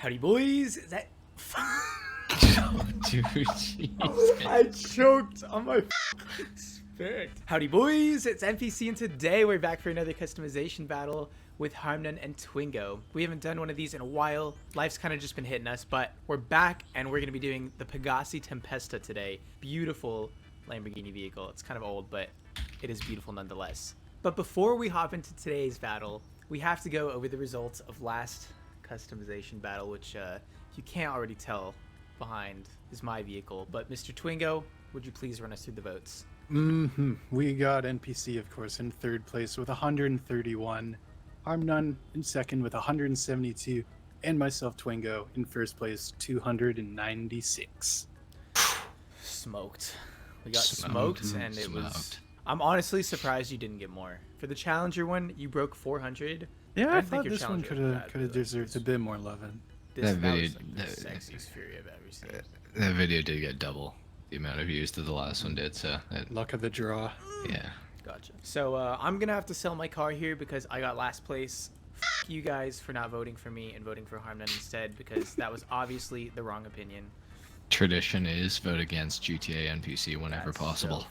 Howdy, boys. Is that... Oh, dude, jeez. I choked on my spit. Howdy, boys. It's NPC, and today we're back for another customization battle with HarmNone and Twingo. We haven't done one of these in a while. Life's kind of just been hitting us, but we're back, and we're going to be doing the Pegassi Tempesta today. Beautiful Lamborghini vehicle. It's kind of old, but it is beautiful nonetheless. But before we hop into today's battle, we have to go over the results of last customization battle, which you can't already tell behind is my vehicle. But Mr. Twingo, would you please run us through the votes? We got NPC, of course, in third place with 131, HarmNone in second with 172, and myself, Twingo, in first place, 296. Smoked. We got smoked, and it was... I'm honestly surprised you didn't get more. For the Challenger one, you broke 400. Yeah, I think thought your this one Challenger could have deserved a bit more loving. That video- was like the sexiest Fury I've ever seen. That video did get double the amount of views that the last one did, so Luck of the draw. yeah. Gotcha. So I'm gonna have to sell my car here because I got last place. F you guys for not voting for me and voting for HarmNone instead, because that was obviously the wrong opinion. Tradition is vote against GTA NPC whenever That's possible.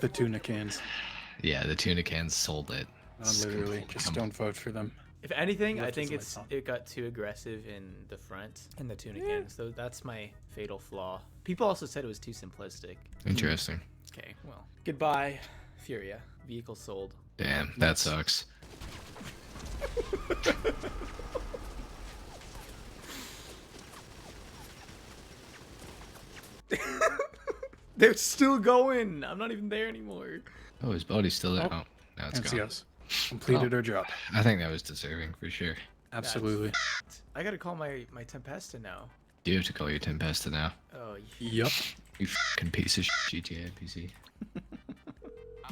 The tuna cans. Yeah, the tuna cans sold it. Literally, just don't vote for them. If anything, I Left think his lights on. it got too aggressive in the front and the tuna cans. So that's my fatal flaw. People also said it was too simplistic. Interesting. Okay, well, goodbye, Furia. Vehicle sold. Damn, that sucks. They're still going. I'm not even there anymore. Oh, his body's still there. Oh, Oh, now it's That's gone. yes. Completed our job. I think that was deserving for sure. Absolutely. I gotta call my Tempesta now. Do you have to call your Tempesta now? Oh, Yup. You fucking piece of GTA NPC.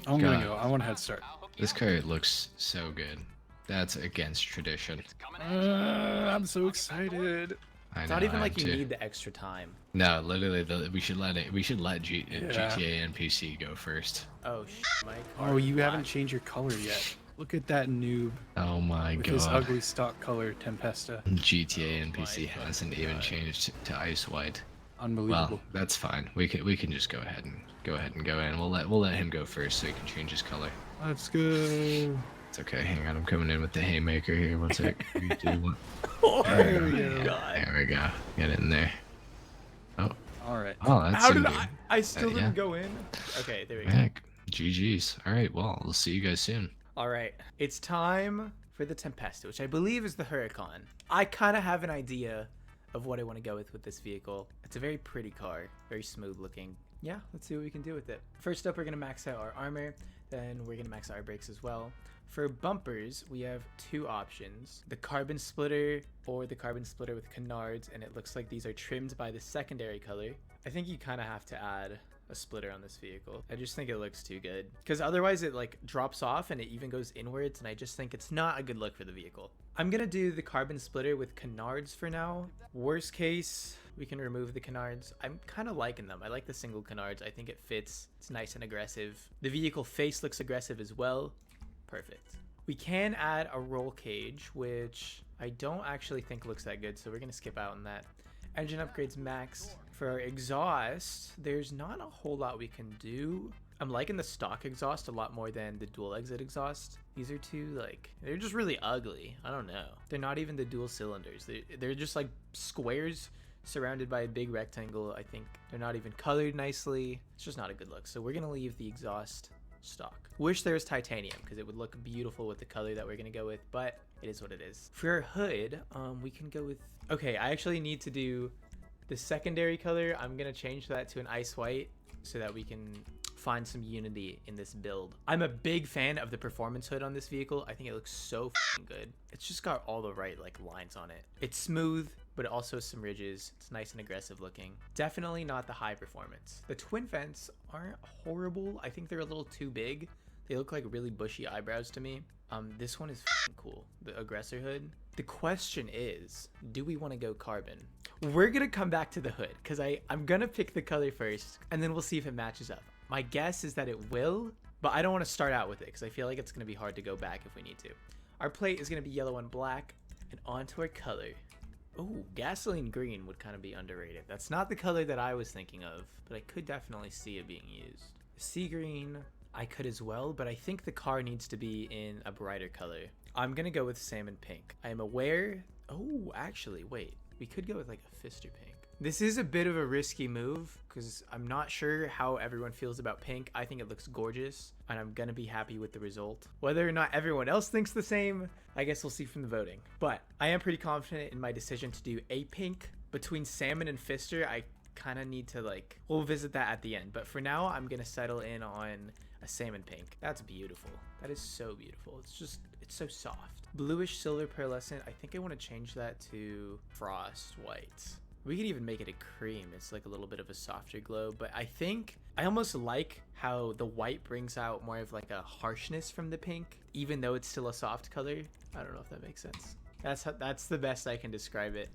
I'm gonna God. go. I want a head start. This car looks so good. That's against tradition. I'm so excited. I it's know, not even I like am you too. need the extra time. No, literally, we should let GTA NPC go first. Oh, my car Oh, is you black. haven't changed your color yet. Look at that noob Oh my with his god. ugly stock color Tempesta. GTA Oh NPC my hasn't fucking even God. changed to ice white. Unbelievable. Well, that's fine. We can just go ahead and go in. We'll let him go first so he can change his color. Let's go. It's okay. Hang on, I'm coming in with the haymaker here. One sec. 3, 2, 1. Oh, There we my go. God. There we go. Get in there. Oh, All right. oh, that's How so did good. I still yeah. didn't go in? Okay, there we go. Heck, GG's. All right. Well, we'll see you guys soon. All right, it's time for the Tempesta, which I believe is the Huracan. I kind of have an idea of what I want to go with this vehicle. It's a very pretty car, very smooth looking. Yeah, let's see what we can do with it. First up, we're going to max out our armor, then we're going to max out our brakes as well. For bumpers, we have two options, the carbon splitter or the carbon splitter with canards, and it looks like these are trimmed by the secondary color. I think you kind of have to add a splitter on this vehicle. I just think it looks too good, because otherwise it like drops off and it even goes inwards, and I just think it's not a good look for the vehicle. I'm gonna do the carbon splitter with canards for now. Worst case, we can remove the canards. I'm kind of liking them. I like the single canards. I think it fits. It's nice and aggressive. The vehicle face looks aggressive as well. Perfect. We can add a roll cage, which I don't actually think looks that good, so we're gonna skip out on that. Engine upgrades max. For our exhaust, there's not a whole lot we can do. I'm liking the stock exhaust a lot more than the dual exit exhaust. These are two, like, they're just really ugly. I don't know. They're not even the dual cylinders. They're just like squares surrounded by a big rectangle. I think they're not even colored nicely. It's just not a good look. So we're gonna leave the exhaust stock. Wish there was titanium, because it would look beautiful with the color that we're gonna go with, but it is what it is. For our hood, we can go with, okay, I actually need to do the secondary color. I'm gonna change that to an ice white so that we can find some unity in this build. I'm a big fan of the performance hood on this vehicle. I think it looks so f***ing good. It's just got all the right like lines on it. It's smooth, but also some ridges. It's nice and aggressive looking. Definitely not the high performance. The twin vents aren't horrible. I think they're a little too big. They look like really bushy eyebrows to me. This one is f***ing cool, the aggressor hood. The question is, do we want to go carbon? We're gonna come back to the hood, because I'm gonna pick the color first, and then we'll see if it matches up. My guess is that it will, but I don't want to start out with it, because I feel like it's gonna be hard to go back if we need to. Our plate is gonna be yellow and black, and onto our color. Oh, gasoline green would kind of be underrated. That's not the color that I was thinking of, but I could definitely see it being used. Sea green, I could as well, but I think the car needs to be in a brighter color. I'm gonna go with salmon pink. I am aware. Oh, actually, wait. We could go with like a Fister pink. This is a bit of a risky move because I'm not sure how everyone feels about pink. I think it looks gorgeous and I'm gonna be happy with the result. Whether or not everyone else thinks the same, I guess we'll see from the voting. But I am pretty confident in my decision to do a pink. Between salmon and Fister, I kind of need to we'll visit that at the end. But for now, I'm gonna settle in on a salmon pink. That's beautiful. That is so beautiful. It's so soft. Bluish silver pearlescent. I think I want to change that to frost white. We could even make it a cream. It's like a little bit of a softer glow, but I think I almost like how the white brings out more of like a harshness from the pink, even though it's still a soft color. I don't know if that makes sense. That's the best I can describe it.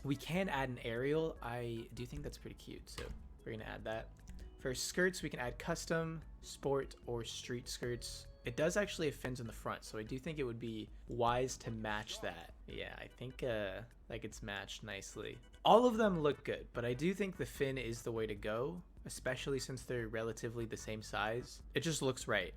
We can add an aerial. I do think that's pretty cute, so we're gonna add that. For skirts, we can add custom, sport, or street skirts. It does actually have fins on the front, so I do think it would be wise to match that. Yeah, I think it's matched nicely. All of them look good, but I do think the fin is the way to go, especially since they're relatively the same size. It just looks right.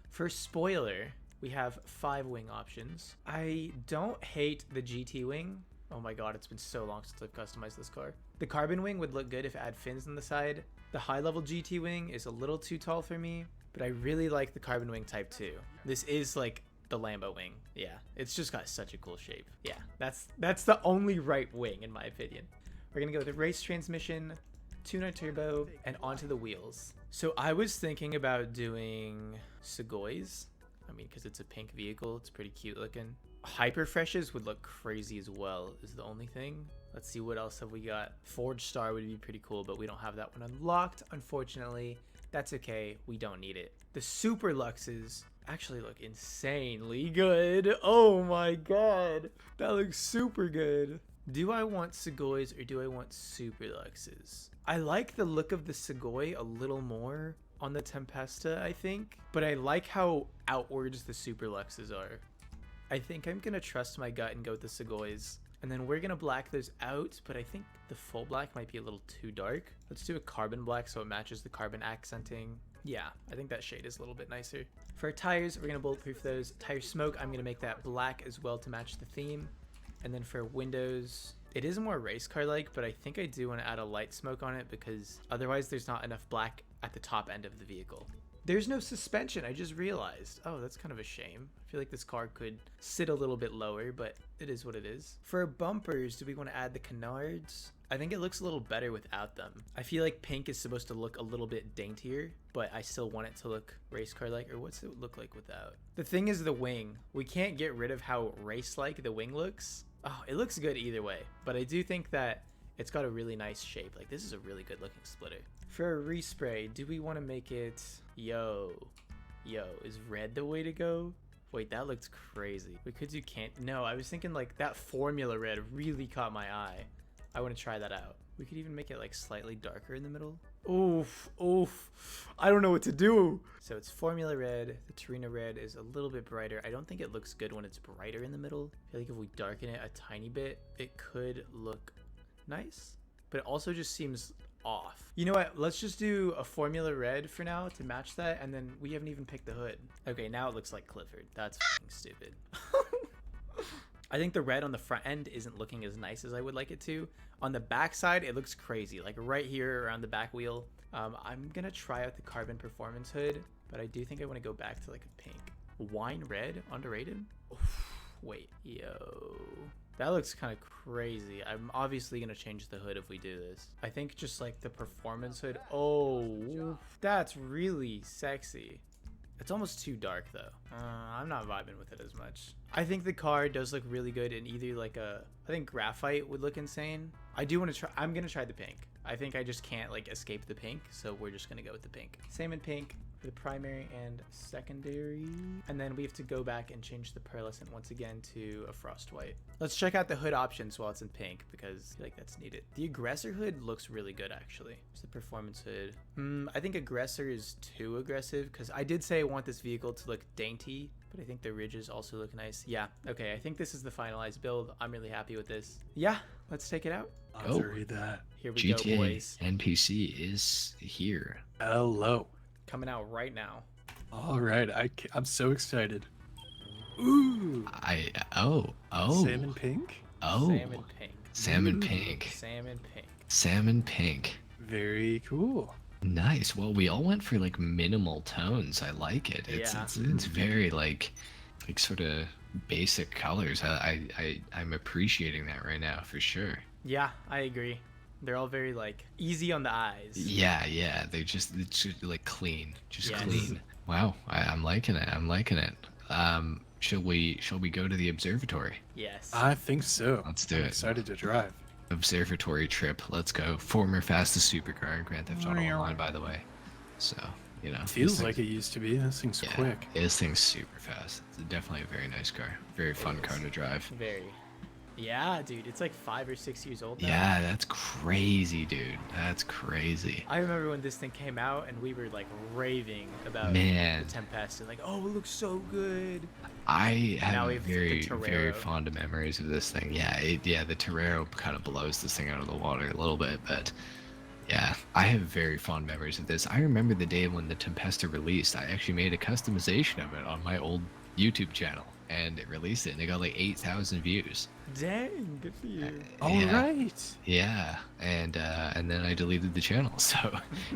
For spoiler, we have 5 wing options. I don't hate the GT wing. Oh my god, it's been so long since I've customized this car. The carbon wing would look good if it had fins on the side. The high level GT wing is a little too tall for me, but I really like the carbon wing type 2. This is like the Lambo wing. Yeah, it's just got such a cool shape. Yeah, that's the only right wing in my opinion. We're gonna go with the race transmission, tuner turbo, and onto the wheels. So I was thinking about doing Segoys. I mean, because it's a pink vehicle, it's pretty cute looking. Hyper freshes would look crazy as well, is the only thing. Let's see, what else have we got? Forge Star would be pretty cool, but we don't have that one unlocked, unfortunately. That's okay, we don't need it. The Super Luxes actually look insanely good. Oh my god, that looks super good. Do I want Segoys or do I want Super Luxes? I like the look of the Segoy a little more on the Tempesta, I think, but I like how outwards the Super Luxes are. I think I'm gonna trust my gut and go with the Segoys. And then we're gonna black those out, but I think the full black might be a little too dark. Let's do a carbon black so it matches the carbon accenting. Yeah, I think that shade is a little bit nicer. For our tires, we're gonna bulletproof those. Tire smoke, I'm gonna make that black as well to match the theme. And then for windows, it is more race car like, but I think I do want to add a light smoke on it because otherwise there's not enough black at the top end of the vehicle. There's no suspension, I just realized. Oh, that's kind of a shame. I feel like this car could sit a little bit lower, but it is what it is. For bumpers, do we want to add the canards? I think it looks a little better without them. I feel like pink is supposed to look a little bit daintier, but I still want it to look race car like, or what's it look like without? The thing is the wing. We can't get rid of how race like the wing looks. Oh, it looks good either way, but I do think that it's got a really nice shape. Like, this is a really good looking splitter. For a respray, do we want to make it, yo, is red the way to go? Wait, that looks crazy. We could do no, I was thinking like that formula red really caught my eye. I want to try that out. We could even make it like slightly darker in the middle. Oof. I don't know what to do. So it's formula red. The Torino red is a little bit brighter. I don't think it looks good when it's brighter in the middle. I feel like if we darken it a tiny bit, it could look nice, but it also just seems off. You know what? Let's just do a formula red for now to match that, and then we haven't even picked the hood. Okay, now it looks like Clifford. That's f***ing stupid. I think the red on the front end isn't looking as nice as I would like it to. On the back side, it looks crazy, like right here around the back wheel. I'm gonna try out the carbon performance hood, but I do think I want to go back to like a pink. Wine red, underrated? Oof, wait, yo. That looks kind of crazy. I'm obviously gonna change the hood if we do this. I think just like the performance hood. Oh, that's really sexy. It's almost too dark though. I'm not vibing with it as much. I think the car does look really good in either like I think graphite would look insane. I do want to try, I'm gonna try the pink. I think I just can't like escape the pink, so we're just gonna go with the pink. Salmon pink for the primary and secondary. And then we have to go back and change the pearlescent once again to a frost white. Let's check out the hood options while it's in pink because I feel like that's needed. The aggressor hood looks really good actually. It's the performance hood. I think aggressor is too aggressive because I did say I want this vehicle to look dainty, But I think the ridges also look nice. Yeah, okay, I think this is the finalized build. I'm really happy with this. Yeah, let's take it out. I'll have to read that. Here we GTA go, boys. NPC is here. Hello. Coming out right now. All right, I'm so excited. Ooh. Oh. Salmon pink. Oh. Salmon pink. Salmon pink. Salmon pink. Salmon pink. Very cool. Nice. Well, we all went for like minimal tones. I like it. It's very like sort of basic colors. I'm appreciating that right now for sure. Yeah, I agree. They're all very like easy on the eyes. Yeah. It's just like clean, just Yes. clean. Wow, I'm liking it. I'm liking it. Shall we go to the observatory? Yes. I think so. Let's do I'm it. excited to drive. Observatory trip. Let's go. Former fastest supercar in Grand Theft Auto Online, by the way. So, you know. Feels like it used to be. This thing's quick. This thing's super fast. It's definitely a very nice car. Very fun car to drive. Very. Yeah, dude, it's like 5 or 6 years old now. Yeah, that's crazy, dude. That's crazy. I remember when this thing came out and we were like raving about Man. the Tempesta. Like, oh, it looks so good. I Now have we have the very Torero. fond memories of this thing. Yeah, the Torero kind of blows this thing out of the water a little bit, but yeah, I have very fond memories of this. I remember the day when the Tempesta released. I actually made a customization of it on my old YouTube channel, and it released it, and it got like 8,000 views. Dang, good for you. All Yeah. right. Yeah, and then I deleted the channel, so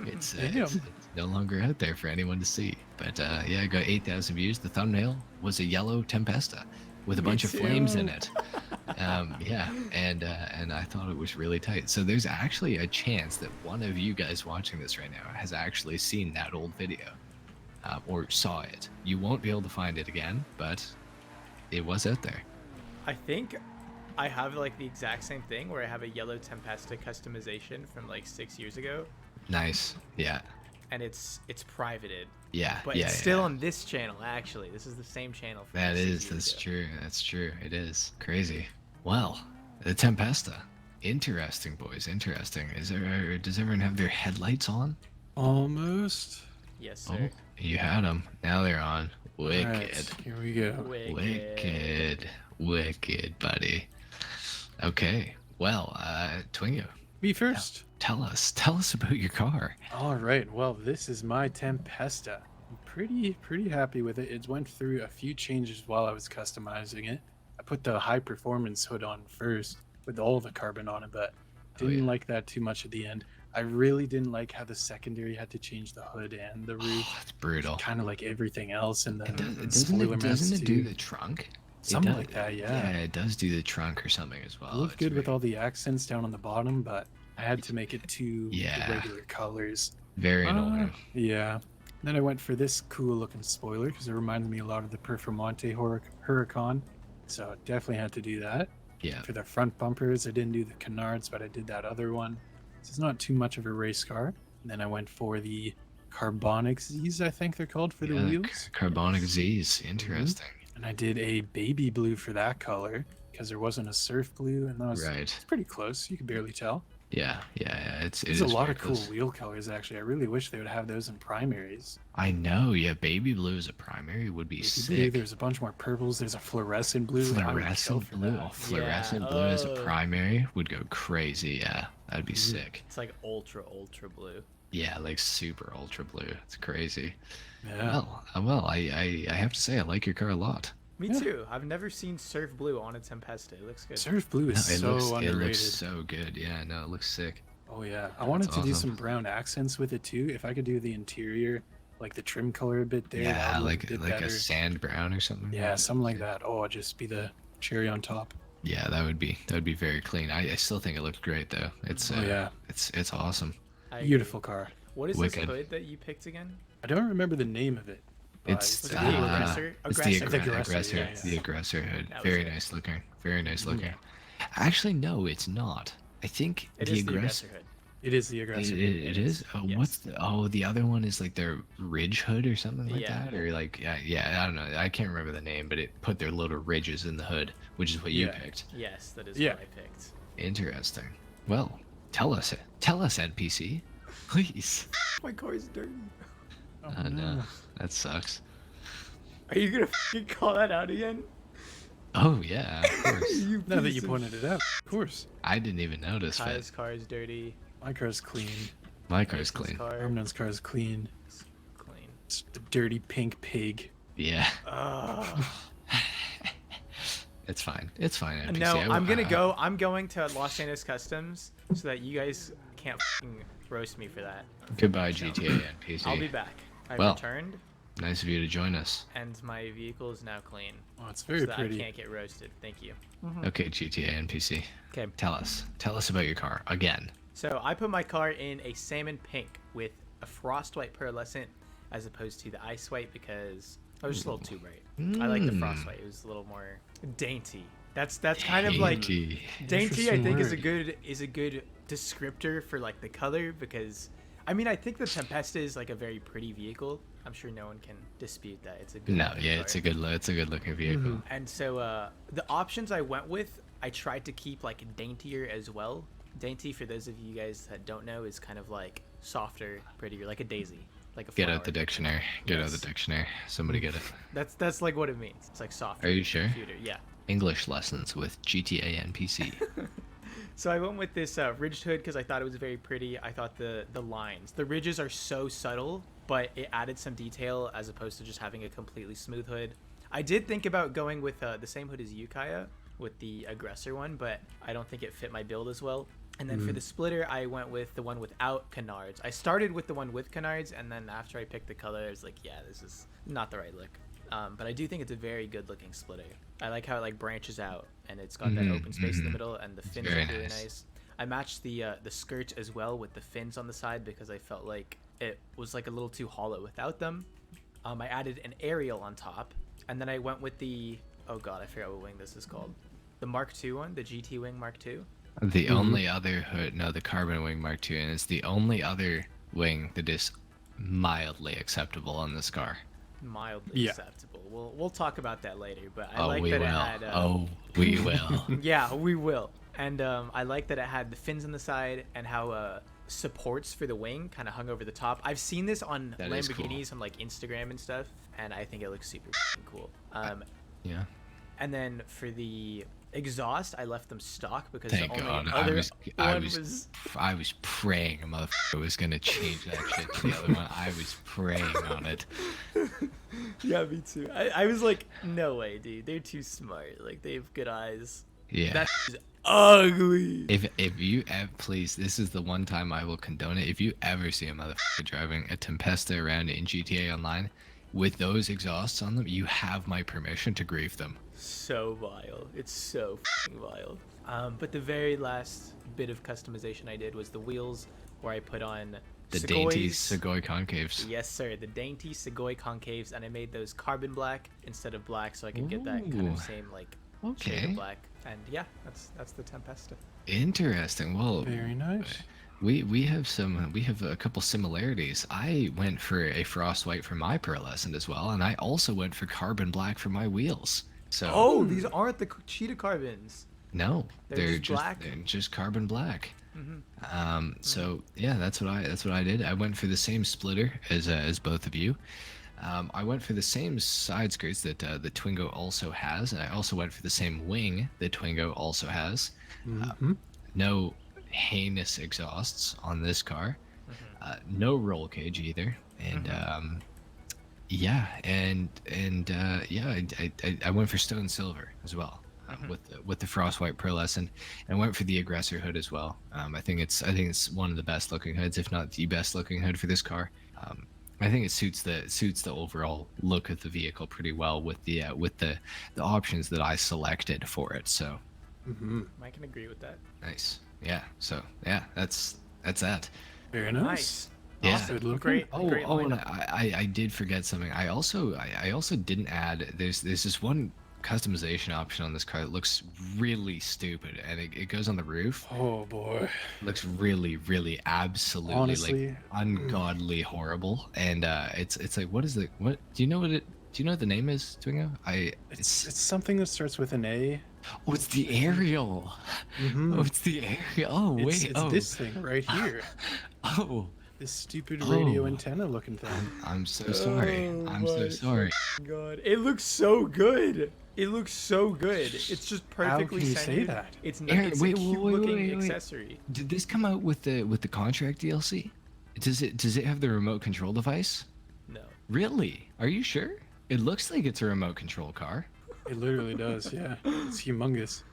it's no longer out there for anyone to see. But yeah, I got 8,000 views. The thumbnail was a yellow Tempesta with a bunch of flames in it. Yeah, and I thought it was really tight. So there's actually a chance that one of you guys watching this right now has actually seen that old video, or saw it. You won't be able to find it again, but it was out there. I think I have like the exact same thing where I have a yellow Tempesta customization from like 6 years ago, Nice. Yeah. and it's privated. Yeah. But yeah, it's still yeah. on this channel, actually. This is the same channel. From That 6 is, years that's ago. true. That's true. It is crazy. Well, the Tempesta. Interesting, boys. Interesting. Does everyone have their headlights on? Almost. Yes, Oh, sir. you had them. Now they're on. Wicked. All right, here we go. Wicked, buddy. Okay. Well, Twingo, Me first. tell us about your car. All right. Well, this is my Tempesta. I'm pretty happy with it. It went through a few changes while I was customizing it. I put the high performance hood on first with all the carbon on it, but didn't like that too much at the end. I really didn't like how the secondary had to change the hood and the roof. Oh, it's brutal. Kind of like everything else in the Doesn't it do the trunk? Something does- like that, Yeah, yeah. it does do the trunk or something as well. It looked It's good with very- all the accents down on the bottom, but I had to make it to Yeah. the regular colors. Very annoying. Yeah. Then I went for this cool looking spoiler because it reminded me a lot of the Performante Huracan. So definitely had to do that. Yeah. For the front bumpers, I didn't do the canards, but I did that other one. So it's not too much of a race car. And then I went for the carbonic Z's, I think they're called, for the Yeah, wheels. Carbonic Z's. Interesting. And I did a baby blue for that color because there wasn't a surf blue, and that was Right. it's pretty close. You could barely tell. Yeah. There's a is lot very of cool close. wheel colors, actually. I really wish they would have those in primaries. I know. Yeah, baby blue as a primary would be Baby blue, sick. there's a bunch more purples. There's a fluorescent blue. I would kill Fluorescent for blue. that. Oh, fluorescent blue as a oh. primary would go crazy. Yeah, that'd be Mhm. sick. It's like ultra blue. Yeah, like super ultra blue. It's crazy. Yeah. Well, I have to say I like your car a lot. Me Yeah. too. I've never seen surf blue on a Tempesta. It looks good. Surf blue No, is it so looks underrated. it looks so good. Yeah, no, it looks sick. Oh yeah, I wanted That's to do awesome. some brown accents with it too. If I could do the interior, like the trim color a bit there, that Yeah, would look like a bit a better. sand brown or something. Yeah, something like that. Oh, it'd just be the cherry on top. Yeah, that would be very clean. I still think it looked great though. It's Oh, yeah. it's awesome. I agree. Beautiful car. What is Wicked. this hood that you picked again? I don't remember the name of it. but It's Was it the aggressor? it's the Aggressor. The aggressor, aggressor, yeah, the yeah. aggressor hood. That was Very it. nice looking. Very nice Mhm. looking. Actually, no, it's not. I think It the is the aggressor. aggressor hood. It is the aggressor. It is. Oh, Yes. what's the other one is like their ridge hood or something like Yeah. that, or like yeah. I don't know. I can't remember the name, but it put their little ridges in the hood, which is what you Yeah. picked. Yes, that is Yeah. what I picked. Interesting. Well, tell us NPC, please. My car is dirty. Oh, No, that sucks. Are you gonna fucking call that out again? Oh yeah, of course. Now that you pointed it out, of course. I didn't even notice, but Kyle's car is dirty. My car's clean. my car's Nathan's clean. car HarmNone's car is clean. is clean. It's the dirty pink pig. Yeah, Ugh. it's fine. It's fine. NPC. No, I'm gonna uh, go. I'm going to Los Angeles Customs so that you guys can't fucking roast me for that. Goodbye, GTA NPC. I'll be back. I Well. returned, Nice of you to join us. and my vehicle is now clean, Oh, it's so very that pretty. I can't get roasted. Thank you. Okay, GTA NPC. Okay. Tell us about your car again. So I put my car in a salmon pink with a frost white pearlescent as opposed to the ice white because I was just a little too bright. I like the frost white. It was a little more dainty. That's kind of like Dainty. dainty. I Interesting think word. is a good descriptor for like the color because I mean I think the Tempesta is like a very pretty vehicle. I'm sure no one can dispute that. It's a good No, looking yeah, car. it's a good looking vehicle. And so the options I went with, I tried to keep like daintier as well. Dainty, for those of you guys that don't know, is kind of like softer, prettier, like a daisy, like a Get flower. out the dictionary. Get out Yes. the dictionary. Somebody get it. That's like what it means. It's like softer. Are you sure? Computer, yeah. English lessons with GTA NPC. So I went with this ridged hood because I thought it was very pretty. I thought the lines, the ridges are so subtle, but it added some detail as opposed to just having a completely smooth hood. I did think about going with the same hood as you, Kaya, with the aggressor one, but I don't think it fit my build as well. And then for the splitter, I went with the one without canards. I started with the one with canards, and then after I picked the color, I was like, yeah, this is not the right look. But I do think it's a very good looking splitter. I like how it like branches out and it's got that open space in the middle, and the fins very look really nice. nice. I matched the skirt as well with the fins on the side because I felt like it was like a little too hollow without them. I added an aerial on top, and then I went with the oh god, I forgot what wing this is called. The Mark II one, the GT Wing Mark II. The only other hood, no, the Carbon Wing Mark II, and it's the only other wing that is mildly acceptable on this car. Mildly Yeah. acceptable. We'll talk about that later, but I Oh, like we that will. it had. Oh, we will. Yeah, we will. And I like that it had the fins on the side and how supports for the wing kind of hung over the top. I've seen this on That is cool. Lamborghinis on like Instagram and stuff, and I think it looks super cool. Yeah. And then for the exhaust, I left them stock because Thank the only God. other I one was praying a motherfucker was gonna change that shit to the other one. I was praying on it. Yeah, me too. I was like, no way, dude. They're too smart. Like they have good eyes. Yeah. That is ugly. If you ever, please, this is the one time I will condone it. If you ever see a motherfucker driving a Tempesta around in GTA Online with those exhausts on them, you have my permission to grief them. So vile. It's so f***ing vile. But the very last bit of customization I did was the wheels, where I put on The dainty Segoys. Segoy concaves. Yes, sir. The dainty Segoy concaves, and I made those carbon black instead of black, so I could get that kind Ooh. of same like shade Okay. of black. And yeah, that's the Tempesta. Interesting. Well, Very nice. we have a couple similarities. I went for a frost white for my pearlescent as well, and I also went for carbon black for my wheels. So Oh, these aren't the cheetah carbons. no, They're just black? they're just carbon black. Mm-hmm. So yeah, that's what I did. I went for the same splitter as both of you. I went for the same side skirts that the Twingo also has, and I also went for the same wing that Twingo also has. No heinous exhausts on this car. No roll cage either, and yeah, I went for stone silver as well. With the frost white pearlescent, and went for the aggressor hood as well. I think it's one of the best looking hoods, if not the best looking hood for this car. I think it suits the overall look of the vehicle pretty well with the options that I selected for it. So I can agree with that. nice. Yeah. So yeah, that's that. Very nice. Nice. Yeah. Awesome. Good looking. Great. Oh, great and lineup. I did forget something. I also didn't add. There's this one customization option on this car that looks really stupid, and it goes on the roof. Oh boy. Looks really absolutely Honestly, like ungodly horrible. And it's like, what do you know what the name is, Twingo? It's something that starts with an A. Oh, it's the aerial. Mhm. Oh, it's the aerial. Oh, wait. It's this thing right here. Oh, This stupid radio Oh. antenna looking thing. I'm so sorry. I'm so sorry. God, it looks so good. It looks so good. It's just perfectly can you say centered. that? It's Aaron, it's wait, a cute wait, looking wait, wait. accessory. Did this come out with the contract DLC? Does it have the remote control device? No. Really? Are you sure? It looks like it's a remote control car. It literally does, yeah. It's humongous.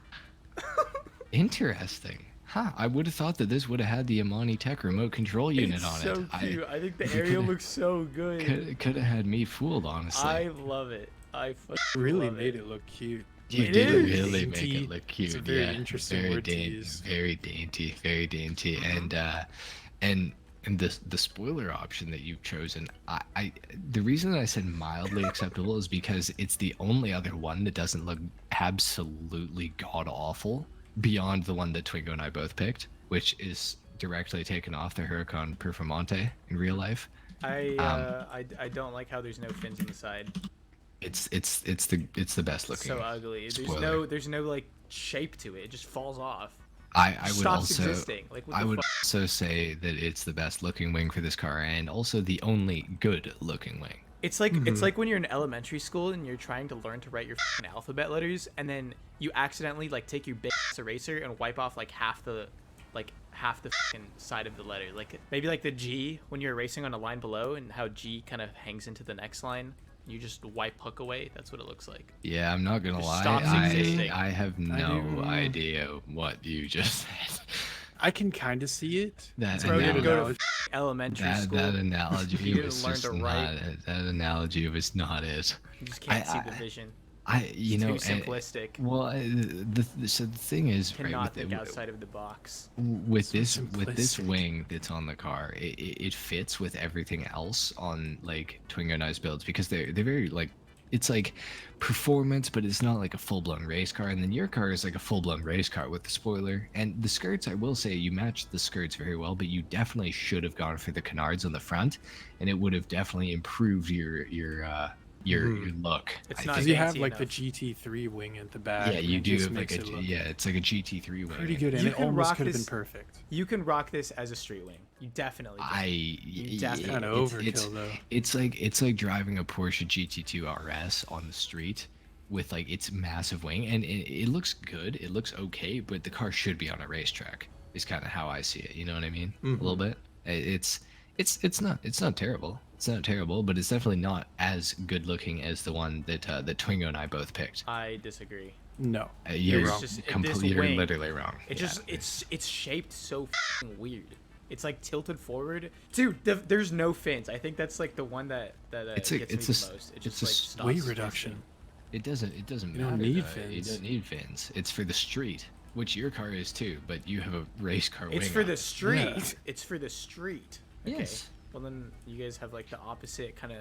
Interesting. Huh. I would have thought that this would have had the Amani Tech remote control unit It's on so it. cute. I think the aerial looks so good. Could have had me fooled, honestly. I love it. I fucking Really love made it look cute. You It did is. really make Dainty. it look cute. It's a very Yeah, interesting very word to dainty, use. very dainty, very dainty, and the spoiler option that you've chosen. The reason that I said mildly acceptable is because it's the only other one that doesn't look absolutely god awful beyond the one that Twingo and I both picked, which is directly taken off the Huracan Performante in real life. I don't like how there's no fins on the side. It's the best looking. So ugly. spoiler. There's no like shape to it. It just falls off. I would Stops also existing. Like what I the would fuck? also say that it's the best looking wing for this car and also the only good looking wing. It's like when you're in elementary school and you're trying to learn to write your f***ing alphabet letters, and then you accidentally like take your big ass eraser and wipe off like half the f***ing side of the letter. Like maybe like the G when you're erasing on a line below, and how G kind of hangs into the next line. You just wipe hook away. That's what it looks like. Yeah, I'm not gonna Just lie. stops existing. I have do- no idea what you just said. I can kind of see it. That Bro, you didn't go to analogy, f***ing elementary school. that analogy You didn't was learn just to not write. it. That analogy was not it. You just can't see I- the vision. You It's know, too simplistic. so the thing is, right, Cannot with think the- outside of the box. with So this simplistic. wing that's on the car, it fits with everything else on like Twingo and I's builds because they're very like, it's like performance, but it's not like a full-blown race car. And then your car is like a full-blown race car with the spoiler and the skirts. I will say you matched the skirts very well, but you definitely should have gone for the canards on the front, and it would have definitely improved your look. It's I not Because think. you have dainty like the enough. GT3 wing at the back. Yeah, and you it do just have like makes it look it's like a GT3 wing. pretty good, and You it can almost rock could have been this- perfect. You can rock this as a street wing. You definitely can. definitely- Kind of overkill though. It's like driving a Porsche GT2 RS on the street with like its massive wing, and it looks good. It looks okay, but the car should be on a racetrack. Is kind of how I see it. You know what I mean? A little bit. It's not terrible. It's not terrible, but it's definitely not as good looking as the one that that Twingo and I both picked. I disagree. No. You're There's wrong. just- this Completely, you're wing, literally wrong. It Yeah. just it's shaped so f***ing weird. It's like tilted forward. Dude, there's no fins. I think that's like the one that It's a- gets it's me a the s- most. It it's just a like s- stops Weight existing. reduction. It doesn't You matter. don't need You fins. don't need fins. It's for the street, which your car is too, but you have a race car wing It's for on the it. street. Yeah. It's for the street. Okay. Yes. Well then you guys have like the opposite kind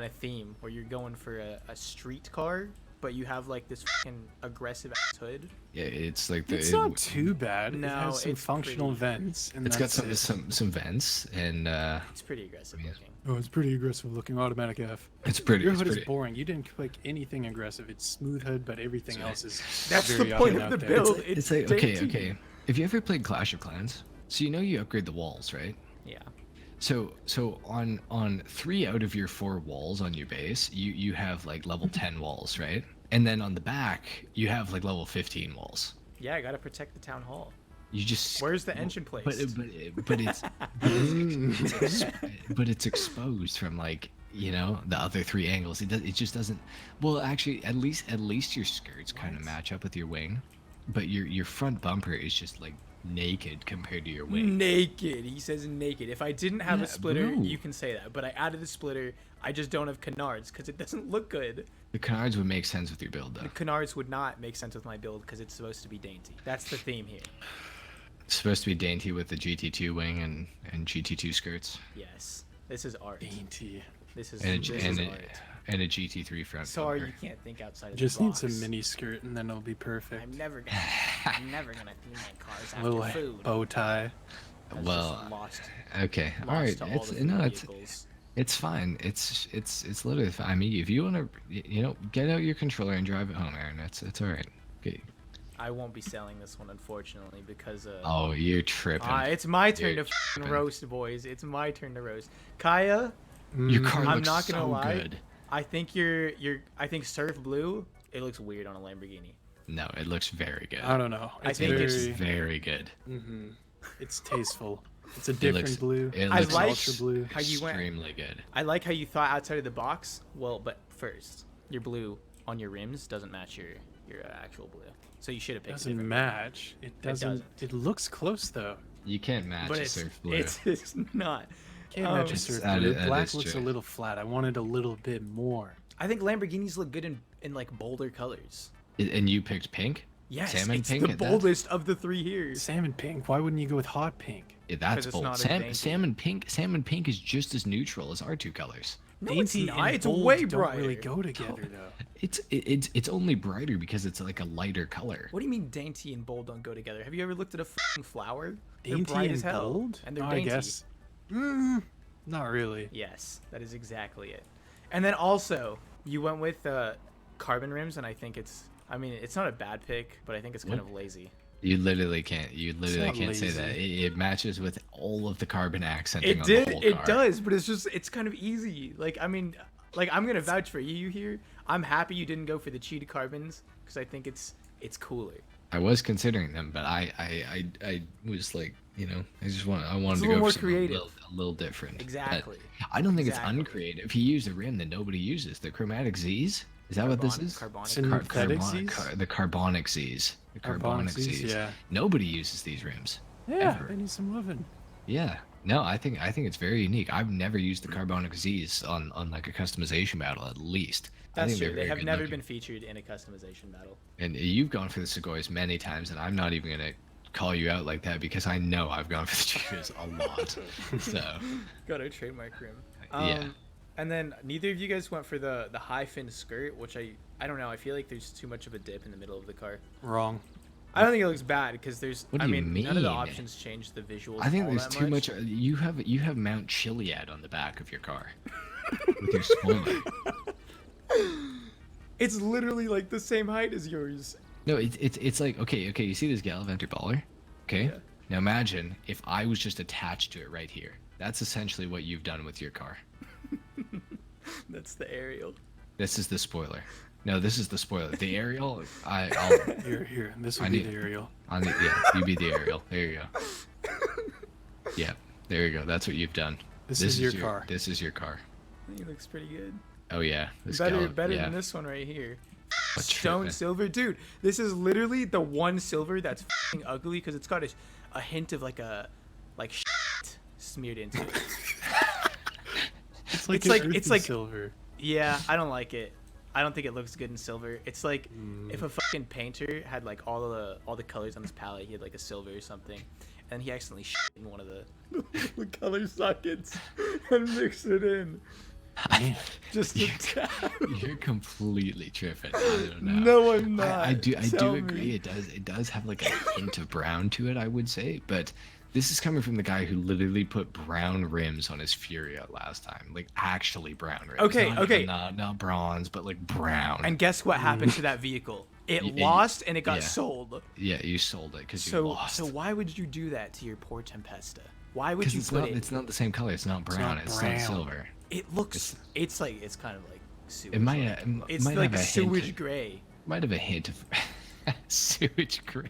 of theme where you're going for a street car, but you have like this fucking aggressive ass hood. Yeah, it's like the It's not too bad. No, it has some it's functional pretty- vents. And it's got that's some vents and It's pretty aggressive Yeah. looking. Oh, it's pretty aggressive looking. Automatic F. it's pretty. Your It's hood is pretty. boring. You didn't click anything aggressive. It's smooth hood, but everything Sorry. else is That's very the up point and of out the there. build. It's like okay, dainty. okay. Have you ever played Clash of Clans? So you know you upgrade the walls, right? Yeah. So on 3 out of your 4 walls on your base, you have like level 10 walls, right? And then on the back, you have like level 15 walls. Yeah, I gotta protect the town hall. You just Where's the engine placed? but it's exposed from like the other 3 angles. It just doesn't. Well, actually, at least your skirts kind of What? match up with your wing, but your front bumper is just like naked compared to your wing. Naked. He says naked. If I didn't have Yeah, a splitter, bro. you can say that. But I added the splitter. I just don't have canards because it doesn't look good. The canards would make sense with your build though. The canards would not make sense with my build because it's supposed to be dainty. That's the theme here. It's supposed to be dainty with the GT2 wing and GT2 skirts Yes. This is art. Dainty. This is, and this a, is and, a, art. and a GT3 front Sorry, bumper. you can't think outside of Just the need box. some mini skirt, and then it'll be perfect. I'm never gonna theme my cars A after little food. bow tie. That's Well, just lost Okay, all lost right. to all It's the food no, it's vehicles. it's fine. It's literally fine. I mean, if you want to, get out your controller and drive it home, Aaron. It's all right. Okay. I won't be selling this one, unfortunately, because Oh, you're tripping. it's my turn You're to f***ing tripping. roast, boys. It's my turn to roast. Kaya, Your car I'm looks not gonna so lie. good. I think I think Surf Blue, it looks weird on a Lamborghini. No, it looks very good. I don't know. I It's think It very, looks very good. it's tasteful. It's a It different looks, blue. It I looks like ultra blue. how you went. extremely good. I like how you thought outside of the box. Well, but first, your blue on your rims doesn't match your actual blue. So you should have It picked a doesn't different match. It doesn't. It looks close though. You can't match but a it's, surf blue. it's not. Can't match a It's- surf that blue. is- that Black is looks true. a little flat. I wanted a little bit more. I think Lamborghinis look good in like bolder colors. And you picked pink? Yes, Salmon it's pink the at that? boldest of the three here. Salmon pink. Why wouldn't you go with hot pink? Yeah, that's it's bold. not as dainty. Salmon pink is just as neutral as our two colors. No, it's Dainty not. and It's bold way don't really brighter. go together though. It's only brighter because it's like a lighter color. What do you mean dainty and bold don't go together? Have you ever looked at a f***ing flower? They're Dainty bright and as hell, bold? and they're Oh, dainty. I guess. Not really. Yes, that is exactly it. And then also, you went with carbon rims, and I think I mean, it's not a bad pick, but I think it's kind of lazy. You literally can't. You literally not can't say lazy. that. It matches with all of the carbon accenting It on did, the whole it car. does, but it's kind of easy. Like, I mean, like I'm gonna vouch for you here. I'm happy you didn't go for the cheetah carbons because I think it's cooler. I was considering them, but I was like, you know, I wanted It's a to little go more for something creative. a little different. But Exactly. I don't think Exactly. it's uncreative. If you use a rim that nobody uses, the chromatic Z's. Is that what this is? Carbonic. Synthetic Z's? The carbonic Z's. The carbonic Z's. Yeah. Nobody uses these rims. Yeah. Ever. They need some loving. Yeah. No, I think it's very unique. I've never used the carbonic Z's on like a customization battle at least. I That's think true. they're They very have good never looking. been featured in a customization battle. And you've gone for the Segoys many times, and I'm not even gonna call you out like that because I know I've gone for the Cheetahs a lot. So Got a trademark rim. Yeah. And then neither of you guys went for the high fin skirt, which I don't know. I feel like there's too much of a dip in the middle of the car. Wrong. I don't think it looks bad because What do you none of the mean? options change the visuals. I think all there's that too much. You have Mount Chiliad on the back of your car with your spoiler. It's literally like the same height as yours. No, it's like okay. You see this Gallivanter baller? Okay. Yeah. Now imagine if I was just attached to it right here. That's essentially what you've done with your car. That's the aerial. This is the spoiler. No, this is the spoiler. The aerial, I'll Here. This I would be need- the aerial. yeah, you be the aerial. There you go. Yeah, there you go. That's what you've done. This is your car. This is your car. I think it looks pretty good. Oh yeah, this Better yeah. than this one right here. But Stone tripping. silver, dude. This is literally the one silver that's f***ing ugly because it's got a hint of like shit smeared into it. It's like it's like silver. Yeah, I don't like it. I don't think it looks good in silver. It's like if a fucking painter had like all the colors on his palette, he had like a silver or something, and he accidentally shit in one of the color sockets and mixed it in. Man. Just a tad. You're completely tripping. I don't know. No, I'm not. I do Tell agree. me. It does have like a hint of brown to it, I would say, but this is coming from the guy who literally put brown rims on his Furia last time, like actually brown rims. Okay, not, okay. not bronze, but like brown. And guess what happened to that vehicle? It Y- lost and it got yeah. sold. Yeah, you sold it because you So lost. so why would you do that to your poor Tempesta? Why would Because you it's put not, it? it's not the same color. It's not brown. not It's brown. not silver. It looks. It's kind of like sewage. It might. It's might like have a sewage hint. gray. Might have a hint of sewage gray.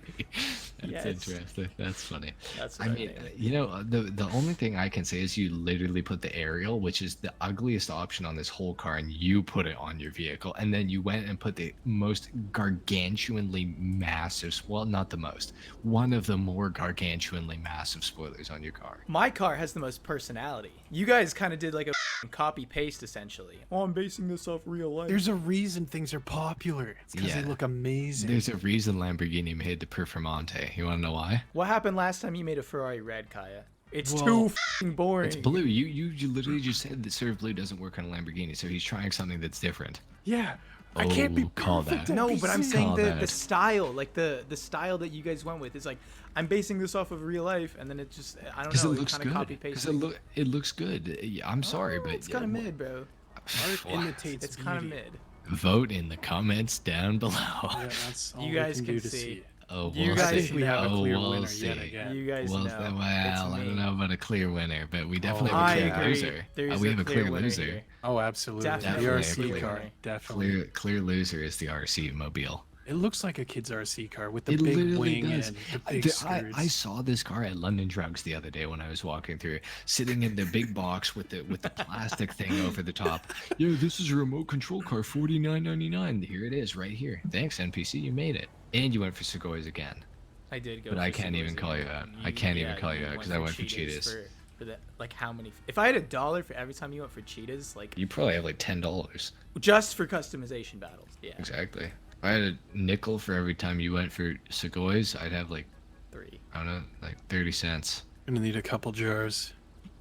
That's Yes. interesting. That's funny. That's what I I mean, think. you know, the only thing I can say is you literally put the aerial, which is the ugliest option on this whole car, and you put it on your vehicle, and then you went and put the most gargantuanly massive, well, not the most, one of the more gargantuanly massive spoilers on your car. My car has the most personality. You guys kind of did like a copy paste essentially. Oh, I'm basing this off real life. There's a reason things are popular. It's because Yeah. they look amazing. There's a reason Lamborghini made the Performante. You want to know why? What happened last time you made a Ferrari red, Kaya? It's Well, too f***ing boring. It's blue. You literally just said that Surf Blue doesn't work on a Lamborghini, so he's trying something that's different. Yeah. I can't be call perfect that. at No, but I'm NPC. saying Call the that. style, like the style that you guys went with is like, I'm basing this off of real life, and then it just, I don't Because know, it looks kind of good. copy Because paste. it looks good. I'm sorry, but It's kind of mid, bro. Art imitates It's kind of beauty. mid. Vote in the comments down below. Yeah, that's all You we guys can can do to see. see it. Oh, You well, guys I think we have a oh, clear we'll winner see. yet again. You guys Well, know. well, It's I me. don't know about a clear winner, but we definitely I have a clear agree. loser. There's We have a clear winner loser. here. Oh, absolutely. Definitely The a RC clear car, winner. definitely. Clear loser is the RC mobile. It looks like a kid's RC car with the It big literally wing does. and the big I skirts. saw this car at London Drugs the other day when I was walking through, sitting in the big box with the plastic thing over the top. Yo, this is a remote control car, $49.99. Here it is, right here. Thanks, NPC, you made it. And you went for Segoys again. I did go. But for I can't even Segoys call you again. out. I can't even call you out because I went for Cheetahs Cheetahs. For the, like, how many? If I had $1 for every time you went for Cheetahs, like, You probably have like $10. just for customization battles. Yeah. Exactly. If I had a nickel for every time you went for Segoys, I'd have like, 3. I don't know, like 30 cents. Gonna need a couple jars.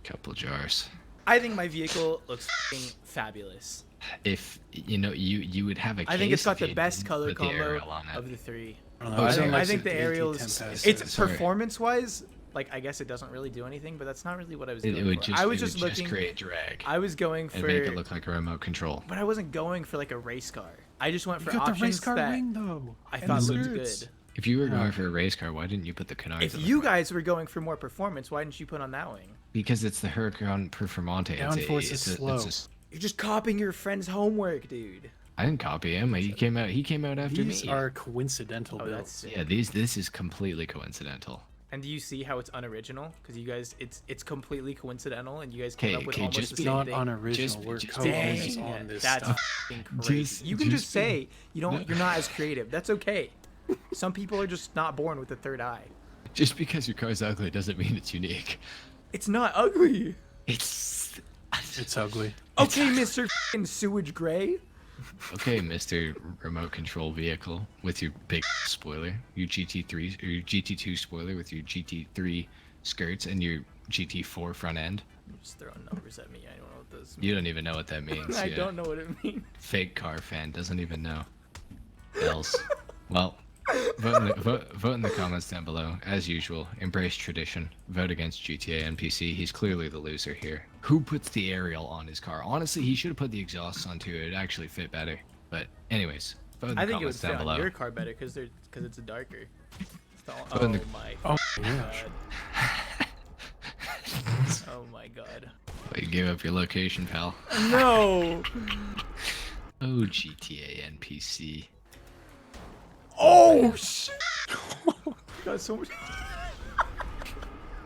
Couple jars. I think my vehicle looks f***ing fabulous. If you know, you would have a case I think it's got if the you best didn't color put the combo aerial on it. of the 3. I don't Oh, know. I, sorry. don't I like think the AT aerial is Tempesta. it's Sorry. performance-wise. Like, I guess it doesn't really do anything, but that's not really what I was It doing. would for. just, I was it just would looking. create drag I was going and for, make it look like a remote control. but I wasn't going for like a race car. I just went You for got the options race car that wing though. I and thought the looked skirts. good. If you were Yeah. going for a race car, why didn't you put the canards? If on the you front? guys were going for more performance, why didn't you put on that wing? Because it's the Huracan Performante. Downforce is slow. You're just copying your friend's homework, dude. I didn't copy him. He came out after These me. are coincidental Oh, builds. that's sick. Yeah, this is completely coincidental. And do you see how it's unoriginal? Because you guys, it's completely coincidental, and you guys came up with Okay, almost just the be same Not thing. unoriginal. We're just- co-owners Dang, on this that's stuff. f***ing crazy. Just- You can just just say you're not as creative. That's okay. Some people are just not born with a third eye. Just because your car's ugly doesn't mean it's unique. It's not ugly. It's It's ugly. Okay, Mr. f***ing Sewage Gray. okay, Mr. Remote Control Vehicle with your big spoiler, your GT3 or your GT2 spoiler with your GT3 skirts and your GT4 front end. You're just throwing numbers at me. I don't know what those mean. You don't even know what that means. I yeah. don't know what it means. Fake car fan doesn't even know. Else. Well, vote in the comments down below. As usual, embrace tradition. Vote against GTA NPC. He's clearly the loser here. Who puts the aerial on his car? Honestly, he should have put the exhausts on too. It'd actually fit better. But anyways, vote in the I think it would comments fit down on below. your car better because it's a darker. Put in the- My Oh god. my gosh. Oh my god. But you gave up your location, pal. No. Oh, GTA NPC. Oh shit. Got so much.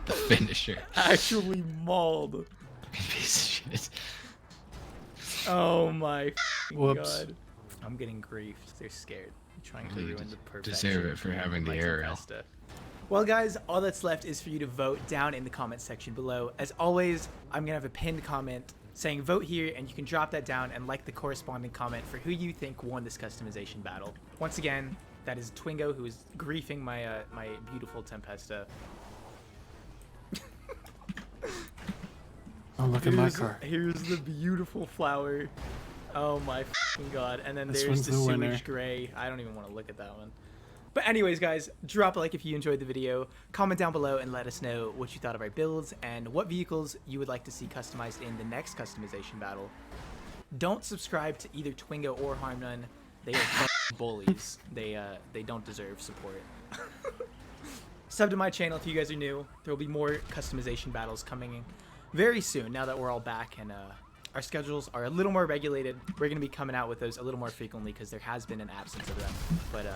The finisher. Actually mauled. Piece of shit. Oh my f***ing Whoops. god. I'm getting griefed. They're scared. I'm trying to Well, you ruin the perfection. deserve it for having of the my aerial. Tempesta. Well, guys, all that's left is for you to vote down in the comment section below. As always, I'm gonna have a pinned comment saying vote here, and you can drop that down and like the corresponding comment for who you think won this customization battle. Once again, that is Twingo, who is griefing my my beautiful Tempesta. Oh, look at my car. Here's the beautiful flower. Oh my f***ing god. And then This there's one's the the sewage winner. gray. I don't even want to look at that one. But anyways, guys, drop a like if you enjoyed the video. Comment down below and let us know what you thought of our builds and what vehicles you would like to see customized in the next customization battle. Don't subscribe to either Twingo or HarmNone. They are f***ing bullies. They don't deserve support. Sub to my channel if you guys are new. There will be more customization battles coming very soon now that we're all back and our schedules are a little more regulated. We're going to be coming out with those a little more frequently because there has been an absence of them. But,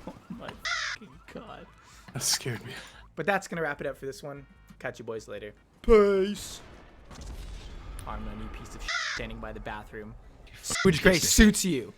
oh my fucking god. That scared me. But that's going to wrap it up for this one. Catch you boys later. Peace. HarmNone, you piece of shit standing by the bathroom. Which Gray suits you.